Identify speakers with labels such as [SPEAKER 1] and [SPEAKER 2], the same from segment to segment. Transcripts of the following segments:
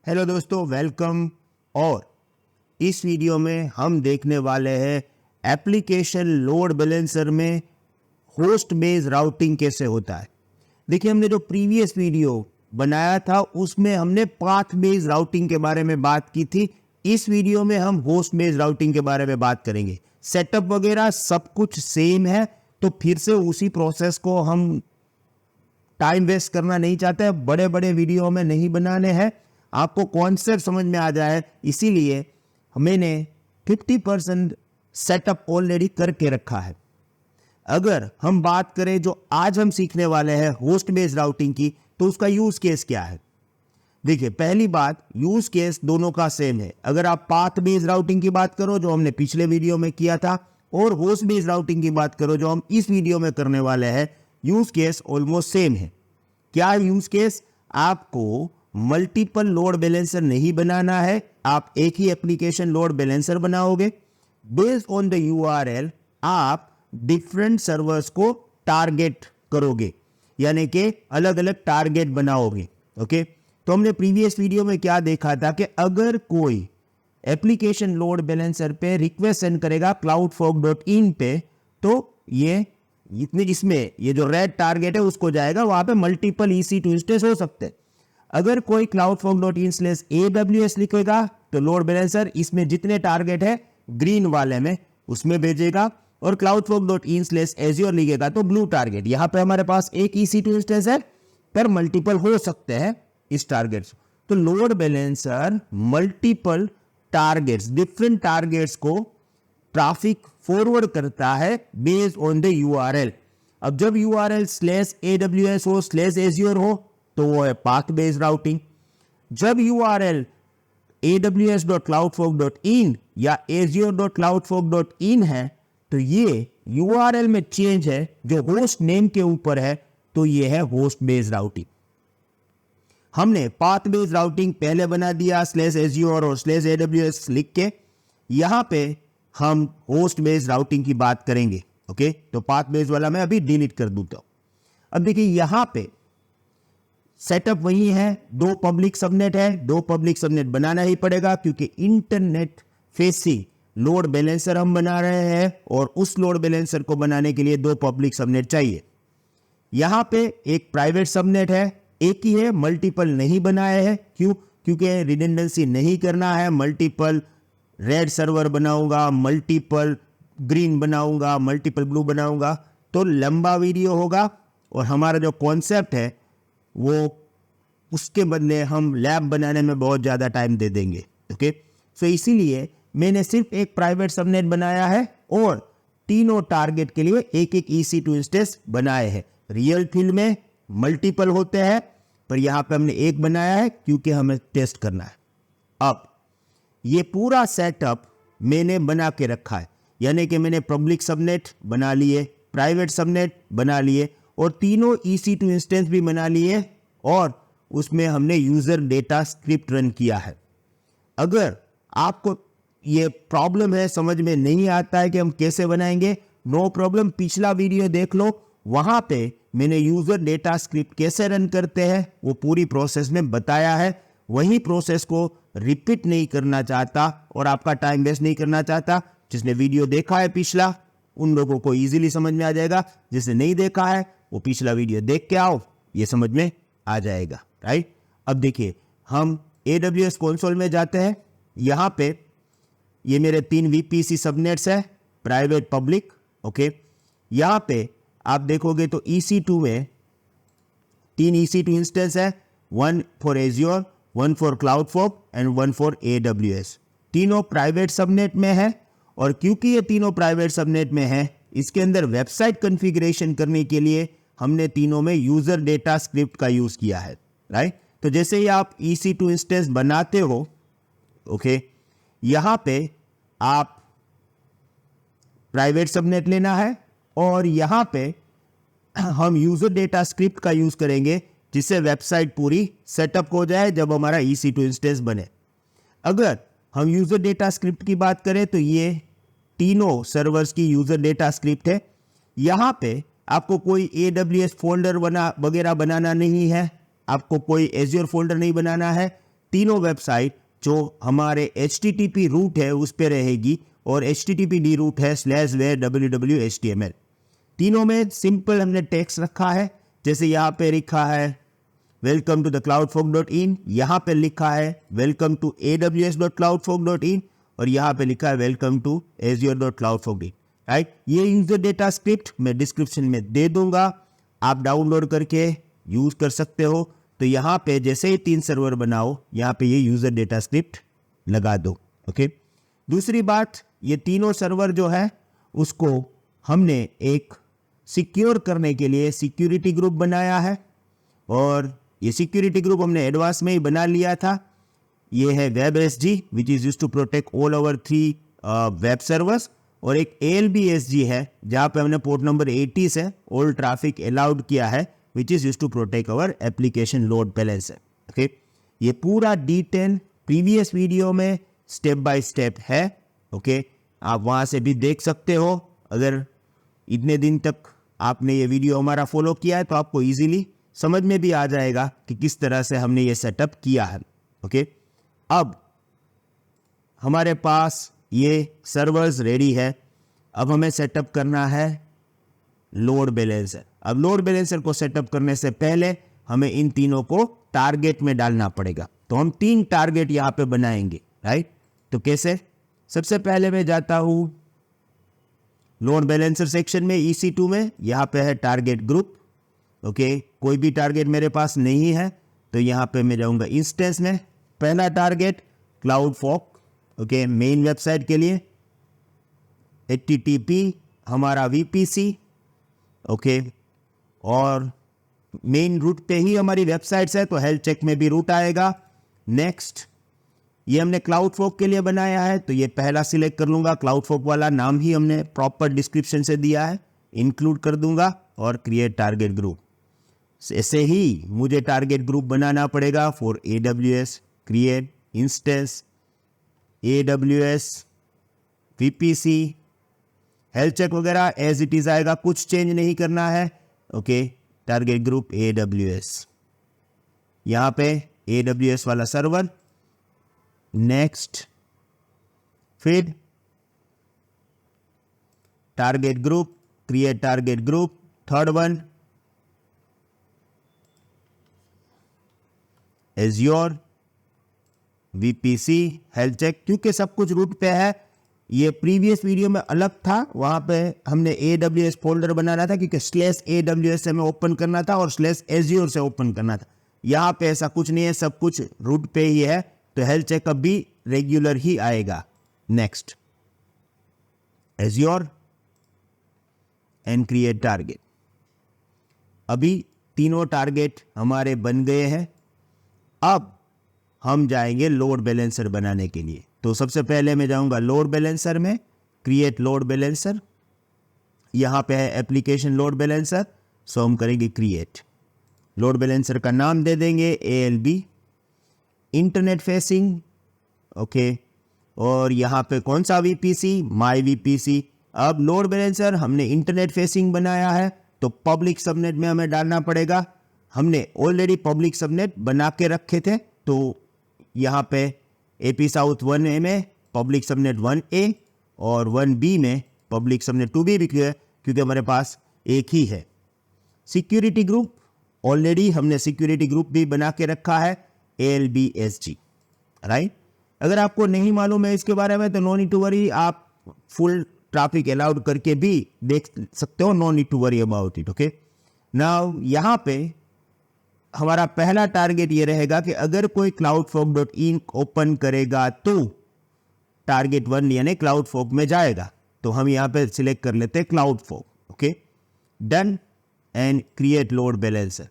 [SPEAKER 1] Hello दोस्तों, welcome. और इस वीडियो में हम देखने वाले हैं एप्लीकेशन लोड बैलेंसर में होस्ट बेस्ड राउटिंग कैसे होता है। देखिए, हमने जो प्रीवियस वीडियो बनाया था उसमें हमने पाथ बेस्ड राउटिंग के बारे में बात की थी। इस वीडियो में हम होस्ट बेस्ड राउटिंग के बारे में बात करेंगे। सेटअप वगैरह सब कुछ सेम है, तो फिर से उसी प्रोसेस को हम टाइम वेस्ट करना नहीं चाहते, बड़े बड़े वीडियो में नहीं बनाने हैं, आपको कॉन्सेप्ट समझ में आ जाए, इसीलिए मैंने 50% सेटअप ऑलरेडी करके रखा है। अगर हम बात करें जो आज हम सीखने वाले हैं होस्ट बेस्ड राउटिंग की, तो उसका यूज केस क्या है। देखिए, पहली बात, यूज केस दोनों का सेम है। अगर आप पाथ बेस्ड राउटिंग की बात करो जो हमने पिछले वीडियो में किया था, और होस्ट बेस्ड राउटिंग की बात करो जो हम इस वीडियो में करने वाले हैं, यूज केस ऑलमोस्ट सेम है। क्या यूज केस? आपको मल्टीपल लोड बैलेंसर नहीं बनाना है, आप एक ही एप्लीकेशन लोड बैलेंसर बनाओगे। बेस्ड ऑन द यूआरएल आप डिफरेंट सर्वर्स को टारगेट करोगे, यानी कि अलग अलग टारगेट बनाओगे। ओके, तो हमने प्रीवियस वीडियो में क्या देखा था कि अगर कोई एप्लीकेशन लोड बैलेंसर पे रिक्वेस्ट सेंड करेगा cloudfog.in पे, तो इसमें ये जो रेड टारगेट है उसको जाएगा, वहां पे मल्टीपल EC2 इंस्टेंस हो सकते हैं। अगर कोई cloudfog.in/AWS लिखेगा तो लोड बैलेंसर इसमें जितने टारगेट है ग्रीन वाले में उसमें भेजेगा, और cloudfog.in/Azure लिखेगा तो ब्लू टारगेट। यहां पे हमारे पास एक EC2 इंस्टेंस है, पर मल्टीपल हो सकते हैं इस टारगेट्स। तो load balancer multiple targets, different targets को ट्रैफिक फॉरवर्ड करता है बेस्ड ऑन द यूआरएल। अब जब यूआरएल /AWS हो /Azure हो तो वो है पाथ बेस्ड राउटिंग। जब यूआरएल aws.cloudfog.in या azure.cloudfog.in है तो ये यूआरएल में चेंज है जो होस्ट नेम के ऊपर है, तो ये है होस्ट बेस्ड राउटिंग। हमने पाथ बेस्ड राउटिंग पहले बना दिया /Azure और /AWS लिख के। यहां पे हम होस्ट बेस्ड राउटिंग की बात करेंगे। ओके, तो पाथ बेस्ड वाला मैं अभी डिलीट कर दूंगा। अब देखिए, यहां पे सेटअप वही है, दो पब्लिक सबनेट है, दो पब्लिक सबनेट बनाना ही पड़ेगा क्योंकि इंटरनेट फेसिंग लोड बैलेंसर हम बना रहे हैं, और उस लोड बैलेंसर को बनाने के लिए दो पब्लिक सबनेट चाहिए। यहां पे एक प्राइवेट सबनेट है, एक ही है, मल्टीपल नहीं बनाए हैं। क्यों? क्योंकि रिडंडेंसी नहीं करना है। मल्टीपल रेड सर्वर बनाऊंगा, मल्टीपल ग्रीन बनाऊंगा, मल्टीपल ब्लू बनाऊंगा तो लंबा वीडियो होगा, और हमारा जो कॉन्सेप्ट है वो उसके बदले हम लैब बनाने में बहुत ज़्यादा टाइम दे देंगे। ओके, सो इसीलिए मैंने सिर्फ एक प्राइवेट सबनेट बनाया है और तीनों टारगेट के लिए एक एक EC2 इंस्टेंस बनाए हैं। रियल फील्ड में मल्टीपल होते हैं, पर यहां पे हमने एक बनाया है क्योंकि हमें टेस्ट करना है। अब ये पूरा सेटअप मैंने बना के रखा है, यानी कि मैंने पब्लिक सबनेट बना लिए, प्राइवेट सबनेट बना लिए, और तीनों EC2 इंस्टेंस भी बना लिए, और उसमें हमने यूजर डेटा स्क्रिप्ट रन किया है। अगर आपको ये प्रॉब्लम है, समझ में नहीं आता है कि हम कैसे बनाएंगे, नो प्रॉब्लम, पिछला वीडियो देख लो, वहां पे मैंने यूजर डेटा स्क्रिप्ट कैसे रन करते हैं वो पूरी प्रोसेस में बताया है। वही प्रोसेस को रिपीट नहीं करना चाहता और आपका टाइम वेस्ट नहीं करना चाहता। जिसने वीडियो देखा है पिछला, उन लोगों को इजीली समझ में आ जाएगा। जिसने नहीं देखा है वो पिछला वीडियो देख के आओ, ये समझ में आ जाएगा। राइट, अब देखिए, हम AWS कंसोल में जाते हैं। यहां पे ये मेरे 3 VPC सबनेट्स है, प्राइवेट पब्लिक। ओके, यहां पे आप देखोगे तो EC2 में 3 EC2 इंस्टेंस है, 1 for Azure, 1 for CloudFog and 1 for AWS। तीनों प्राइवेट सबनेट में है, और क्योंकि ये तीनों प्राइवेट सबनेट में है, इसके अंदर वेबसाइट कॉन्फ़िगरेशन करने के लिए हमने तीनों में यूजर डेटा स्क्रिप्ट का यूज किया है। राइट, तो जैसे ही आप EC2 इंस्टेंस बनाते हो, ओके, यहां पे आप प्राइवेट सबनेट लेना है, और यहां पे हम यूजर डेटा स्क्रिप्ट का यूज करेंगे जिससे वेबसाइट पूरी सेटअप हो जाए जब हमारा EC2 इंस्टेंस बने। अगर हम यूजर डेटा स्क्रिप्ट की बात करें तो ये तीनों सर्वर्स की यूजर डेटा स्क्रिप्ट है। यहां पे आपको कोई AWS फोल्डर वगैरह बनाना नहीं है, आपको कोई Azure फोल्डर नहीं बनाना है। तीनों वेबसाइट जो हमारे HTTP रूट है उस पे रहेगी और HTTPD रूट है /www.html। तीनों में सिंपल हमने टेक्स्ट रखा है, जैसे यहाँ पे लिखा है वेलकम टू द cloudfork.in, यहाँ पे लिखा है वेलकम टू aws.cloudfork.in और यहाँ पे लिखा है वेलकम टू azure.cloudfork.in, राइट। ये यूजर डेटा स्क्रिप्ट मैं डिस्क्रिप्शन में दे दूंगा, आप डाउनलोड करके यूज कर सकते हो। तो यहाँ पे जैसे ही 3 सर्वर बनाओ, यहाँ पे ये यूजर डेटा स्क्रिप्ट लगा दो। ओके, दूसरी बात, ये तीनों सर्वर जो है उसको हमने एक सिक्योर करने के लिए सिक्योरिटी ग्रुप बनाया है और ये सिक्योरिटी ग्रुप हमने एडवांस में ही बना लिया था। ये है WebSG which is used to protect all over 3 web servers, और एक ALBSG है जहाँ पे हमने पोर्ट नंबर 80 से ऑल ट्रैफिक अलाउड किया है which is used to protect our application load balancer. Okay, ये पूरा डिटेल प्रीवियस वीडियो में स्टेप बाय स्टेप है। ओके, आप वहाँ से भी देख सकते हो। अगर इतने दिन तक आपने ये वीडियो हमारा फॉलो किया है तो आपको इजीली समझ में भी आ जाएगा कि किस तरह से हमने ये सेटअप किया है। ओके, अब हमारे पास ये सर्वर्स रेडी है। अब हमें सेटअप करना है लोड बैलेंसर। अब लोड बैलेंसर को सेटअप करने से पहले हमें इन तीनों को टारगेट में डालना पड़ेगा। तो हम 3 टारगेट यहाँ पे बनाएंगे, राइट। तो कैसे? सबसे पहले मैं जाता हूँ लोड बैलेंसर सेक्शन में EC2 में, यहाँ पे है टारगेट ग्रुप। ओके, कोई भी टारगेट मेरे पास नहीं है तो यहाँ पे मैं जाऊँगा इंस्टेंस में। पहला टारगेट क्लाउडफॉक, ओके, मेन वेबसाइट के लिए HTTP हमारा VPC, ओके, और मेन रूट पे ही हमारी वेबसाइट्स है तो हेल्थ चेक में भी रूट आएगा। नेक्स्ट, ये हमने क्लाउडफॉक के लिए बनाया है तो ये पहला सिलेक्ट कर लूँगा, क्लाउडफॉक वाला नाम ही हमने प्रॉपर डिस्क्रिप्शन से दिया है, इंक्लूड कर दूंगा और क्रिएट टारगेट ग्रुप। ऐसे ही मुझे टारगेट ग्रुप बनाना पड़ेगा for AWS, create instance AWS, VPC, health check वगैरह एज इट इज आएगा, कुछ चेंज नहीं करना है। ओके, टारगेट ग्रुप AWS, यहाँ पे AWS वाला सर्वर। नेक्स्ट, फिर target group, create target group. Third one Azure, VPC, health check, क्योंकि सब कुछ रूट पे है। ये प्रीवियस वीडियो में अलग था, वहाँ पे हमने AWS फोल्डर बनाना था क्योंकि /AWS से हमें ओपन करना था और /Azure से ओपन करना था। यहाँ पे ऐसा कुछ नहीं है, सब कुछ रूट पे ही है तो हेल्थ चेक अब भी रेगुलर ही आएगा। Next, Azure and create target. अभी तीनों टारगेट हमारे बन गए हैं। अब हम जाएंगे लोड बैलेंसर बनाने के लिए। तो सबसे पहले मैं जाऊंगा लोड बैलेंसर में, क्रिएट लोड बैलेंसर। यहाँ पे है एप्लीकेशन लोड बैलेंसर, सो हम करेंगे क्रिएट। लोड बैलेंसर का नाम दे देंगे ALB, इंटरनेट फेसिंग, ओके, और यहाँ पे कौन सा VPC, माई VPC। अब लोड बैलेंसर हमने इंटरनेट फेसिंग बनाया है तो पब्लिक सबनेट में हमें डालना पड़ेगा। हमने ऑलरेडी पब्लिक सबनेट बना के रखे थे तो यहाँ पे AP साउथ 1A में पब्लिक सबनेट 1A और 1B में पब्लिक सबनेट 2B भी है क्योंकि हमारे पास एक ही है। सिक्योरिटी ग्रुप, ऑलरेडी हमने सिक्योरिटी ग्रुप भी बना के रखा है ALBSG, राइट। अगर आपको नहीं मालूम है इसके बारे में तो नो नीड टू वरी, आप फुल ट्रैफिक अलाउड करके भी देख सकते हो, no need to worry about it. Okay, now यहाँ पे हमारा पहला टारगेट ये रहेगा कि अगर कोई cloudfork.in ओपन करेगा तो टारगेट 1 यानी क्लाउडफॉक में जाएगा। तो हम यहाँ पे सिलेक्ट कर लेते हैं CloudFox. Okay, done and create load balancer.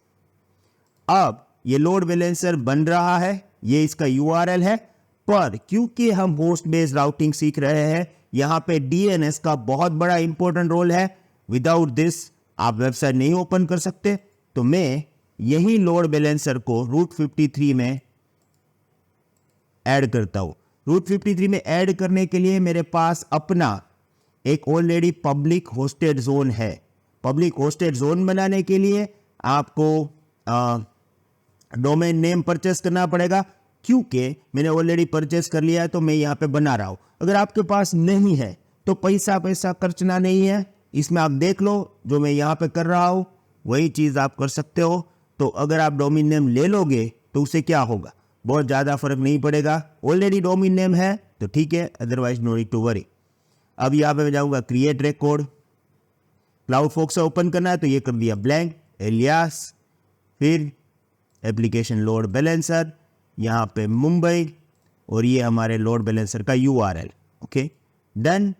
[SPEAKER 1] अब ये लोड बैलेंसर बन रहा है, ये इसका URL है, पर क्योंकि हम होस्ट बेस्ड राउटिंग सीख रहे हैं यहाँ पे DNS का बहुत बड़ा इंपॉर्टेंट रोल है। विदाउट दिस आप वेबसाइट नहीं ओपन कर सकते। तो मैं यही लोड बैलेंसर को रूट 53 में ऐड करता हूं। रूट 53 में ऐड करने के लिए मेरे पास अपना एक ऑलरेडी पब्लिक होस्टेड जोन है। पब्लिक होस्टेड जोन बनाने के लिए आपको डोमेन नेम परचेस करना पड़ेगा। क्योंकि मैंने ऑलरेडी परचेस कर लिया है तो मैं यहाँ पे बना रहा हूँ। अगर आपके पास नहीं है तो पैसा खर्चना नहीं है, इसमें आप देख लो जो मैं यहाँ पे कर रहा हूँ वही चीज़ आप कर सकते हो। तो अगर आप डोमेन नेम ले लोगे तो उससे क्या होगा, बहुत ज़्यादा फर्क नहीं पड़ेगा। ऑलरेडी डोमेन नेम है तो ठीक है, otherwise no need to worry. अब यहाँ पे मैं जाऊँगा क्रिएट रिकॉर्ड, क्लाउडफॉक्स से ओपन करना है तो ये कर दिया ब्लैंक, एलियास, फिर एप्लीकेशन लोड बैलेंसर, यहाँ पे मुंबई, और ये हमारे लोड बैलेंसर का URL। Okay done.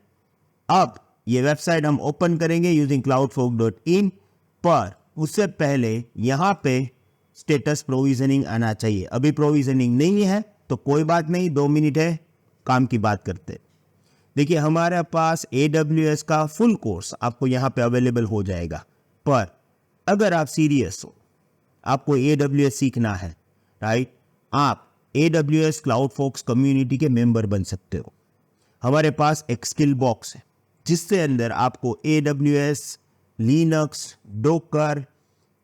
[SPEAKER 1] अब ये वेबसाइट हम ओपन करेंगे यूजिंग cloudfork.in, पर उससे पहले यहाँ पे स्टेटस प्रोविजनिंग आना चाहिए। अभी प्रोविजनिंग नहीं है तो कोई बात नहीं, 2 मिनट है, काम की बात करते। देखिए हमारे पास AWS का फुल कोर्स आपको यहाँ पे अवेलेबल हो जाएगा, पर अगर आप सीरियस हो, आपको AWS सीखना है, राइट, आप AWS क्लाउडफॉक्स कम्युनिटी के मेंबर बन सकते हो। हमारे पास एक स्किल बॉक्स है जिससे अंदर आपको AWS, लिनक्स, डोकर,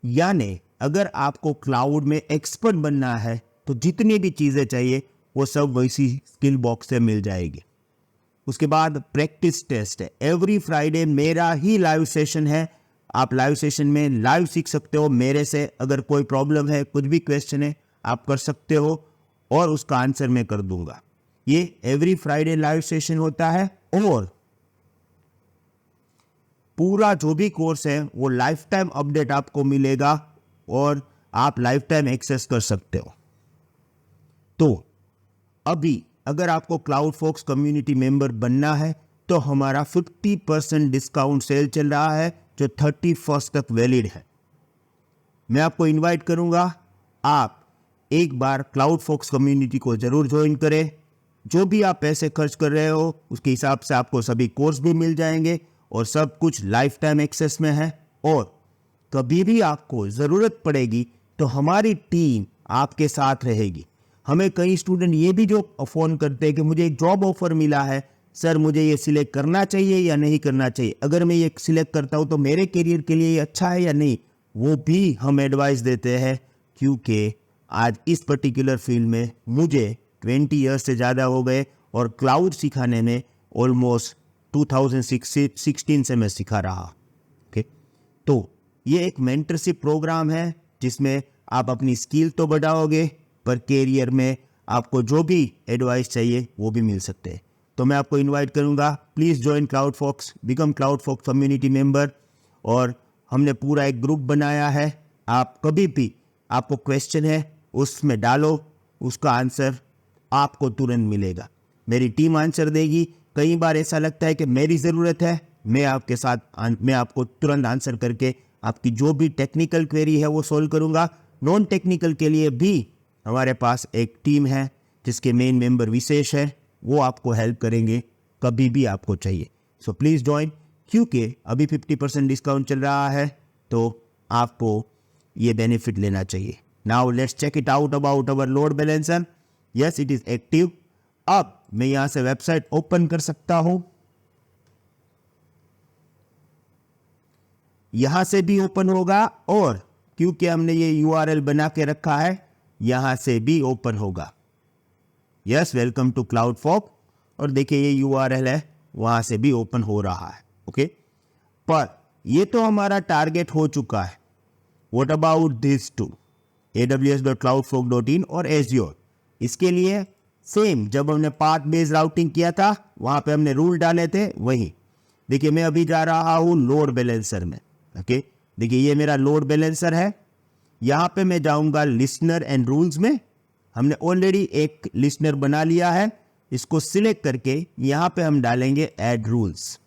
[SPEAKER 1] यानी अगर आपको क्लाउड में एक्सपर्ट बनना है तो जितनी भी चीज़ें चाहिए वो सब वैसी स्किल बॉक्स से मिल जाएगी। उसके बाद प्रैक्टिस टेस्ट है, एवरी फ्राइडे मेरा ही लाइव सेशन है। आप लाइव सेशन में लाइव सीख सकते हो मेरे से। अगर कोई प्रॉब्लम है, कुछ भी क्वेश्चन है, आप कर सकते हो और उसका आंसर मैं कर दूंगा। ये एवरी फ्राइडे लाइव सेशन होता है और पूरा जो भी कोर्स है वो लाइफ टाइम अपडेट आपको मिलेगा और आप लाइफ टाइम एक्सेस कर सकते हो। तो अभी अगर आपको क्लाउडफॉक्स कम्युनिटी मेंबर बनना है तो हमारा 50% डिस्काउंट सेल चल रहा है जो 31 तक वैलिड है। मैं आपको इनवाइट करूंगा, आप एक बार क्लाउडफॉक्स कम्युनिटी को जरूर ज्वाइन करें। जो भी आप पैसे खर्च कर रहे हो उसके हिसाब से आपको सभी कोर्स भी मिल जाएंगे और सब कुछ लाइफ टाइम एक्सेस में है। और कभी भी आपको ज़रूरत पड़ेगी तो हमारी टीम आपके साथ रहेगी। हमें कई स्टूडेंट ये भी जो फ़ोन करते हैं कि मुझे एक जॉब ऑफर मिला है, सर मुझे ये सिलेक्ट करना चाहिए या नहीं करना चाहिए, अगर मैं ये सिलेक्ट करता हूँ तो मेरे करियर के लिए ये अच्छा है या नहीं, वो भी हम एडवाइस देते हैं। क्योंकि आज इस पर्टिकुलर फील्ड में मुझे 20 ईयर्स से ज़्यादा हो गए और क्लाउड सिखाने में ऑलमोस्ट 2016 से मैं सिखा रहा। ओके, तो ये एक मेंटरशिप प्रोग्राम है जिसमें आप अपनी स्किल तो बढ़ाओगे पर कैरियर में आपको जो भी एडवाइस चाहिए वो भी मिल सकते हैं। तो मैं आपको इनवाइट करूंगा, please join CloudFox, become CloudFox community member. और हमने पूरा एक ग्रुप बनाया है, आप कभी भी आपको क्वेश्चन है उसमें डालो, उसका आंसर आपको तुरंत मिलेगा, मेरी टीम आंसर देगी। कई बार ऐसा लगता है कि मेरी ज़रूरत है, मैं आपको तुरंत आंसर करके आपकी जो भी टेक्निकल क्वेरी है वो सॉल्व करूंगा। नॉन टेक्निकल के लिए भी हमारे पास एक टीम है जिसके मेन मेंबर विशेष है, वो आपको हेल्प करेंगे कभी भी आपको चाहिए। सो प्लीज़ ज्वाइन, क्योंकि अभी 50% डिस्काउंट चल रहा है तो आपको ये बेनिफिट लेना चाहिए। Now let's check it out about our load balancer. Yes, it is active. अब मैं यहाँ से वेबसाइट ओपन कर सकता हूँ, यहाँ से भी ओपन होगा और क्योंकि हमने ये URL बना के रखा है यहाँ से भी ओपन होगा। यस, वेलकम टू क्लाउडफॉक्स, और देखिए ये URL है, वहाँ से भी ओपन हो रहा है। ओके, पर ये तो हमारा टारगेट हो चुका है। What about this to, aws.cloudfork.in और Azure? इसके लिए सेम, जब हमने पाथ बेस्ड राउटिंग किया था वहाँ पे हमने रूल डाले थे वही। देखिए मैं अभी जा रहा हूँ लोड बैलेंसर में। ओके, देखिए ये मेरा लोड बैलेंसर है, यहाँ पे मैं जाऊँगा लिसनर एंड रूल्स में। हमने ऑलरेडी एक लिसनर बना लिया है, इसको सिलेक्ट करके यहाँ पे हम डालेंगे ऐड रूल्स।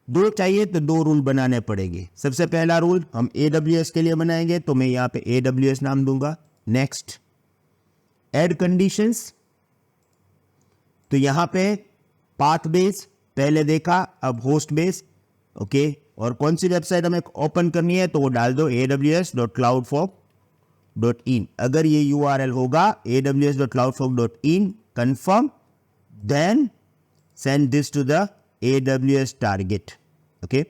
[SPEAKER 1] 2 चाहिए तो 2 रूल बनाने पड़ेंगे। सबसे पहला रूल हम AWS के लिए बनाएंगे तो मैं यहाँ पे AWS नाम दूंगा। नेक्स्ट, ऐड कंडीशंस, तो यहाँ पे पाथ बेस पहले देखा, अब होस्ट बेस। ओके, और कौन सी वेबसाइट हमें ओपन करनी है तो वो डाल दो aws.cloudfork.in। अगर ये URL होगा aws.cloudfork.in confirm, then send this to the AWS target। Okay,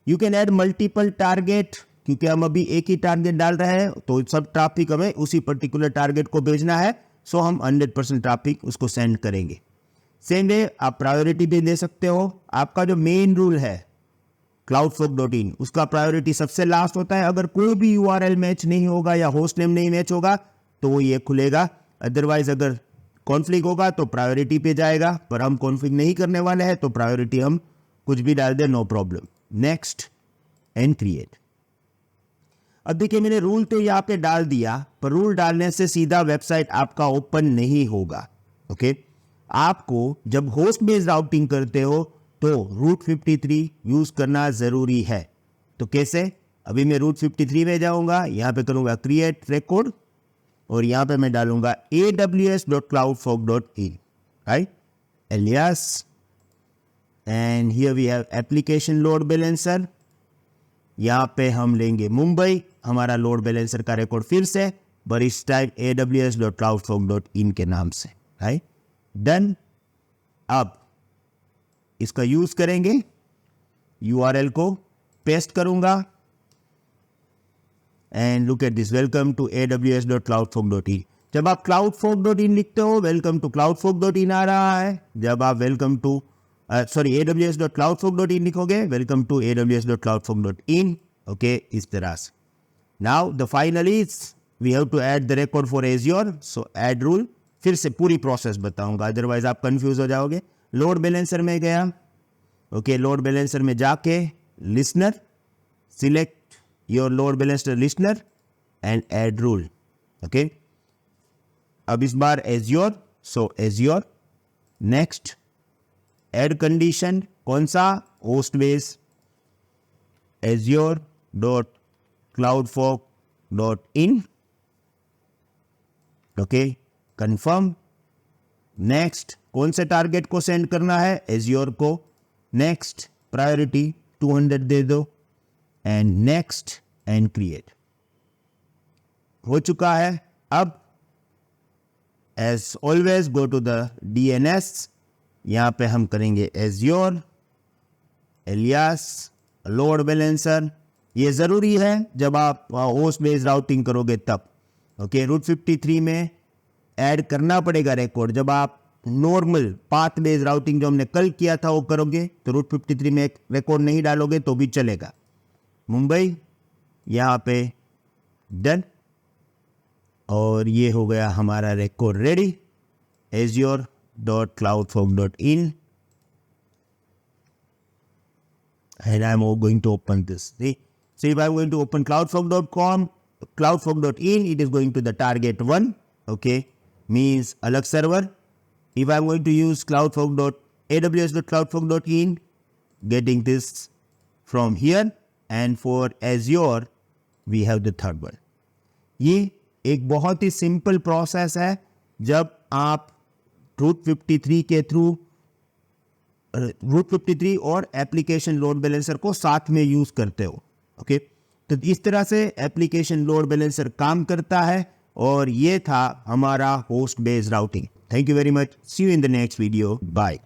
[SPEAKER 1] you can add multiple target, क्योंकि हम अभी एक ही टारगेट डाल रहे हैं तो सब ट्रैफिक हमें उसी पर्टिकुलर टारगेट को भेजना है। सो हम 100% ट्रैफिक उसको सेंड करेंगे। सेम वे आप प्रायोरिटी भी दे सकते हो। आपका जो मेन रूल है cloudfork.in, उसका प्रायोरिटी सबसे लास्ट होता है। अगर कोई भी URL मैच नहीं होगा या होस्ट नेम नहीं मैच होगा तो वो ये खुलेगा। अदरवाइज अगर कॉन्फ्लिक्ट होगा तो प्रायोरिटी पे जाएगा, पर हम कॉन्फ्लिक्ट नहीं करने वाले हैं तो प्रायोरिटी हम कुछ भी डाल दे, no problem. Next and create. अब देखिए मैंने रूल तो यहाँ पे डाल दिया, पर रूल डालने से सीधा वेबसाइट आपका ओपन नहीं होगा। ओके, आपको जब होस्ट बेस्ड राउटिंग करते हो तो रूट 53 यूज करना जरूरी है। तो कैसे? अभी मैं रूट 53 में जाऊंगा, यहाँ पे करूंगा क्रिएट रिकॉर्ड और यहाँ पे मैं डालूंगा aws.cloudfork.in, right, alias, and here we have application load balancer. यहाँ पे हम लेंगे मुंबई, हमारा लोड बैलेंसर का रिकॉर्ड फिर से, पर इस टाइम aws.cloudfork.in के नाम से, राइट, डन। अब इसका यूज करेंगे, URL को पेस्ट करूंगा and look at this, welcome to aws.cloudfork.in। जब आप cloudfork.in लिखते हो वेलकम टू cloudfork.in आ रहा है। जब आप वेलकम टू aws.cloudfork.in लिखोगे वेलकम टू aws.cloudfork.in। ओके, इस तरह से। Now the finally we have to add the record for Azure, so add rule. फिर से पूरी प्रोसेस बताऊंगा, अदरवाइज आप कंफ्यूज हो जाओगे। लोड बैलेंसर में गया, ओके, लोड बैलेंसर में जाके listener, select your load balancer listener and add rule. Okay, अब इस बार एज्योर, सो एज्योर। नेक्स्ट ऐड कंडीशन, कौन सा? Host base azure.cloudfork.in। Okay, confirm. Next, कौन से टारगेट को सेंड करना है? एज्योर को। नेक्स्ट, प्रायोरिटी 200 दे दो एंड नेक्स्ट एंड क्रिएट। हो चुका है। अब as always go to the DNS, यहां पे हम करेंगे एज्योर, एलियास, लोड बैलेंसर। ये जरूरी है जब आप होस्ट बेस्ड राउटिंग करोगे तब। ओके, रूट 53 में ऐड करना पड़ेगा रिकॉर्ड। जब आप नॉर्मल पाथ बेस्ड राउटिंग जो हमने कल किया था वो करोगे तो रूट 53 में एक रिकॉर्ड नहीं डालोगे तो भी चलेगा। मुंबई, यहाँ पे डन, और ये हो गया हमारा record ready, azure.cloudfork.in, and I'm going to open this. See, so if I'm going to open cloudfork.in, it is going to the target 1, okay, means alag server. If I'm going to use aws.cloudfork.in, getting this from here, and for Azure we have the third one. ये एक बहुत ही simple process है जब आप root 53 के through root 53 और application load balancer को साथ में यूज करते हो। ओके, तो इस तरह से एप्लीकेशन लोड बैलेंसर काम करता है, और ये था हमारा host based routing. Thank you very much, see you in the next video, bye.